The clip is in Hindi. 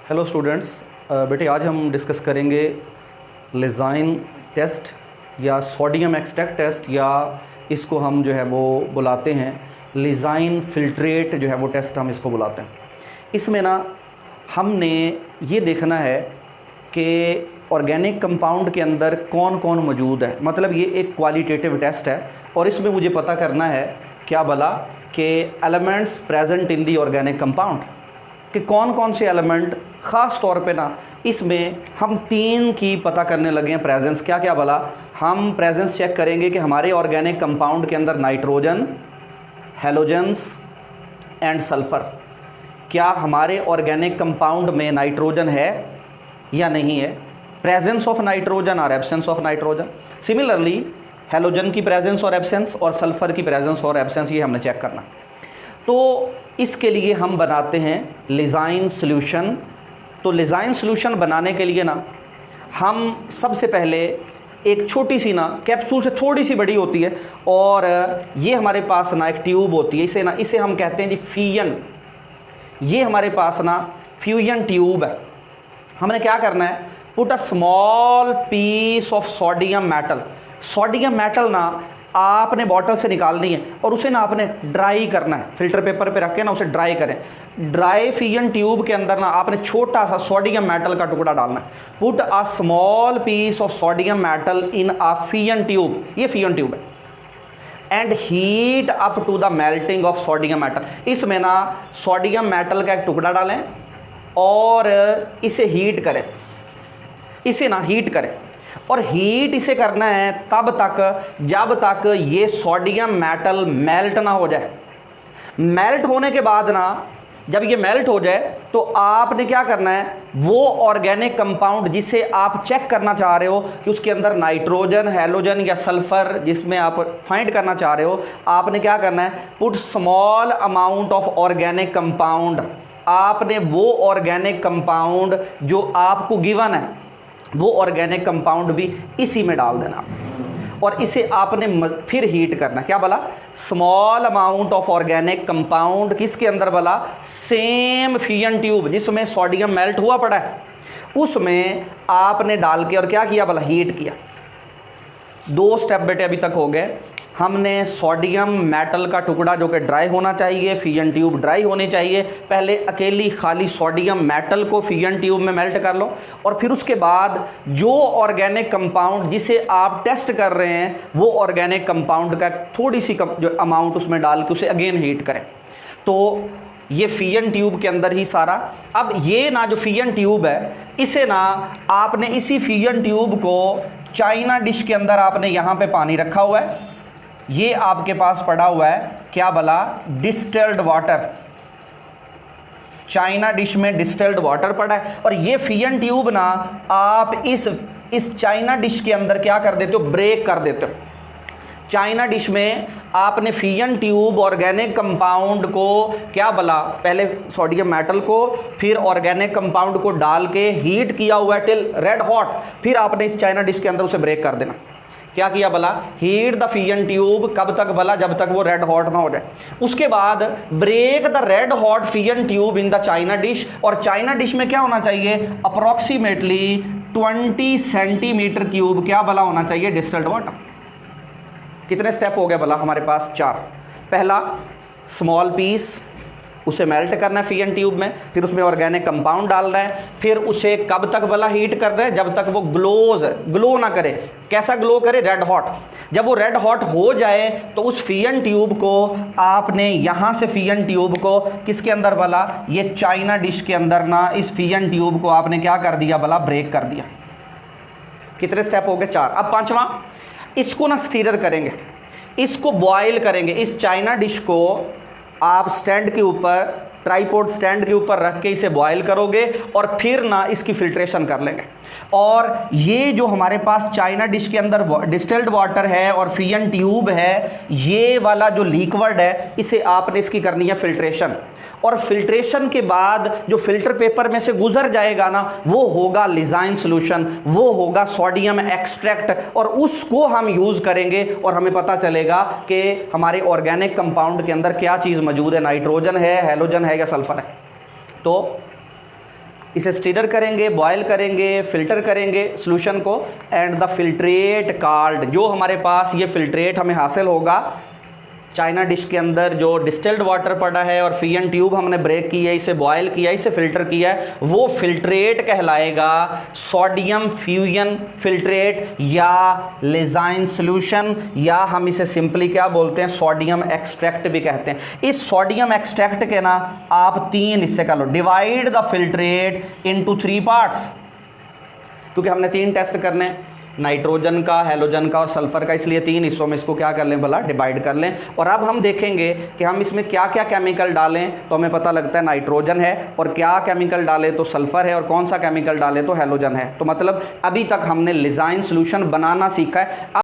हेलो स्टूडेंट्स, बेटे आज हम डिस्कस करेंगे लिजाइन टेस्ट या सोडियम एक्सट्रैक्ट टेस्ट, या इसको हम जो है वो बुलाते हैं लिजाइन फिल्ट्रेट, जो है वो टेस्ट हम इसको बुलाते हैं। इसमें ना हमने ये देखना है कि ऑर्गेनिक कंपाउंड के अंदर कौन कौन मौजूद है। मतलब ये एक क्वालिटेटिव टेस्ट है और इसमें मुझे पता करना है क्या भला कि elements present in the organic compound, कि कौन कौन से एलिमेंट, ख़ास तौर पे ना इसमें हम 3 की पता करने लगे हैं प्रेजेंस। क्या क्या भला हम प्रेजेंस चेक करेंगे कि हमारे ऑर्गेनिक कंपाउंड के अंदर नाइट्रोजन, हैलोजेंस एंड सल्फ़र, क्या हमारे ऑर्गेनिक कंपाउंड में नाइट्रोजन है या नहीं है, प्रेजेंस ऑफ नाइट्रोजन और absence of nitrogen. Similarly halogen की प्रेजेंस और एब्सेंस और सल्फ़र की प्रेजेंस और एब्सेंस, ये हमने चेक करना। तो इसके लिए हम बनाते हैं लिजाइन सॉल्यूशन। तो लिजाइन सॉल्यूशन बनाने के लिए ना हम सबसे पहले एक छोटी सी ना कैप्सूल से थोड़ी सी बड़ी होती है और ये हमारे पास ना एक ट्यूब होती है, इसे हम कहते हैं जी फ्यूजन। ये हमारे पास ना फ्यूजन ट्यूब है। हमने क्या करना है, put a small piece of sodium metal. Sodium metal ना आपने बॉटल से निकालनी है और उसे ना आपने ड्राई करना है, फिल्टर पेपर पे रख के ना उसे ड्राई करें। ड्राई फ्यूजन ट्यूब के अंदर ना आपने छोटा सा सोडियम मेटल का टुकड़ा डालना है। Put a small piece of sodium metal in a fusion tube, ये फ्यूजन ट्यूब है, and heat up to the melting of sodium metal. इसमें ना सोडियम मेटल का एक टुकड़ा डालें और इसे हीट करें, इसे ना हीट करें। और हीट इसे करना है तब तक जब तक ये सोडियम मेटल मेल्ट ना हो जाए। मेल्ट होने के बाद ना जब ये मेल्ट हो जाए तो आपने क्या करना है, वो ऑर्गेनिक कंपाउंड जिसे आप चेक करना चाह रहे हो कि उसके अंदर नाइट्रोजन, हैलोजन या सल्फर जिसमें आप फाइंड करना चाह रहे हो, आपने क्या करना है, put small amount of organic compound. आपने वो ऑर्गेनिक कंपाउंड जो आपको गिवन है वो ऑर्गेनिक कंपाउंड भी इसी में डाल देना और इसे आपने फिर हीट करना। क्या बोला, small amount of organic compound किसके अंदर बोला, सेम फ्यूजन ट्यूब जिसमें सोडियम मेल्ट हुआ पड़ा है उसमें आपने डाल के और क्या किया बोला, हीट किया। 2 स्टेप बेटे अभी तक हो गए। हमने सोडियम मेटल का टुकड़ा जो कि ड्राई होना चाहिए, फ्यूजन ट्यूब ड्राई होनी चाहिए, पहले अकेली खाली सोडियम मेटल को फ्यूजन ट्यूब में मेल्ट कर लो और फिर उसके बाद जो ऑर्गेनिक कंपाउंड जिसे आप टेस्ट कर रहे हैं वो ऑर्गेनिक कंपाउंड का थोड़ी सी जो अमाउंट उसमें डाल के उसे अगेन हीट करें। तो ये फ्यूजन ट्यूब के अंदर ही सारा। अब ये ना जो फ्यूजन ट्यूब है इसे ना आपने इसी फ्यूजन ट्यूब को चाइना डिश के अंदर आपने यहाँ पे पानी रखा हुआ है, ये आपके पास पड़ा हुआ है क्या भला, डिस्टिल्ड वाटर। चाइना डिश में डिस्टिल्ड वाटर पड़ा है और ये फ्यूजन ट्यूब ना आप इस चाइना डिश के अंदर क्या कर देते हो, ब्रेक कर देते हो। चाइना डिश में आपने फ्यूजन ट्यूब ऑर्गेनिक कंपाउंड को क्या भला, पहले सोडियम मेटल को फिर ऑर्गेनिक कंपाउंड को डाल के हीट किया हुआ है टिल रेड हॉट, फिर आपने इस चाइना डिश के अंदर उसे ब्रेक कर देना। क्या किया भला, हीट द फ्यूजन ट्यूब, कब तक भला, जब तक वो रेड हॉट ना हो जाए। उसके बाद break the red hot fusion tube in the china dish, और चाइना डिश में क्या होना चाहिए, अप्रोक्सीमेटली 20 सेंटीमीटर क्यूब क्या भला होना चाहिए डिस्टिल्ड वाटर। कितने स्टेप हो गए भला हमारे पास, 4। पहला स्मॉल पीस, उसे मेल्ट करना है फ्यूजन ट्यूब में, फिर उसमें ऑर्गेनिक कंपाउंड डालना है, फिर उसे कब तक भला हीट कर रहे हैं, जब तक वो ग्लो ना करे। कैसा ग्लो करे, रेड हॉट। जब वो रेड हॉट हो जाए तो उस फ्यूजन ट्यूब को आपने यहाँ से फ्यूजन ट्यूब को किसके अंदर भला, ये चाइना डिश के अंदर ना इस फ्यूजन ट्यूब को आपने क्या कर दिया भला, ब्रेक कर दिया। कितने स्टेप हो गए, 4। अब 5वां, इसको ना स्टीरर करेंगे, इसको बॉयल करेंगे। इस चाइना डिश को आप स्टैंड के ऊपर, ट्राइपॉड स्टैंड के ऊपर रख के इसे बॉयल करोगे और फिर ना इसकी फिल्ट्रेशन कर लेंगे। और ये जो हमारे पास चाइना डिश के अंदर डिस्टिल्ड वाटर है और फ्यूजन ट्यूब है, ये वाला जो लिक्विड है इसे आपने इसकी करनी है फिल्ट्रेशन। और फिल्ट्रेशन के बाद जो फिल्टर पेपर में से गुजर जाएगा ना वो होगा लिजाइन सॉल्यूशन, वो होगा सोडियम एक्सट्रैक्ट, और उसको हम यूज़ करेंगे और हमें पता चलेगा कि हमारे ऑर्गेनिक कंपाउंड के अंदर क्या चीज़ मौजूद है, नाइट्रोजन है, हैलोजन है या सल्फर है। तो इसे स्टीर करेंगे, बॉयल करेंगे, फिल्टर करेंगे सोल्यूशन को, एंड द फिल्ट्रेट कॉल्ड, जो हमारे पास ये फिल्ट्रेट हमें हासिल होगा चाइना डिश के अंदर जो डिस्टिल्ड वाटर पड़ा है और फीएन ट्यूब हमने ब्रेक की है, इसे बॉयल किया, इसे फिल्टर किया है, वो फिल्ट्रेट कहलाएगा सोडियम फ्यूजन फिल्ट्रेट या लिजाइन सॉल्यूशन, या हम इसे सिंपली क्या बोलते हैं, सोडियम एक्सट्रैक्ट भी कहते हैं। इस सोडियम एक्सट्रैक्ट के ना आप 3 हिस्से कर लो, divide the filtrate into 3 parts, क्योंकि हमने 3 टेस्ट करने हैं, नाइट्रोजन का, हैलोजन का और सल्फर का, इसलिए 3 हिस्सों में इसको क्या कर लें भला, डिवाइड कर लें। और अब हम देखेंगे कि हम इसमें क्या क्या केमिकल डालें, तो हमें पता लगता है नाइट्रोजन है, और क्या केमिकल डालें तो सल्फर है, और कौन सा केमिकल डालें तो हैलोजन है। तो मतलब अभी तक हमने लिजाइन सॉल्यूशन बनाना सीखा है।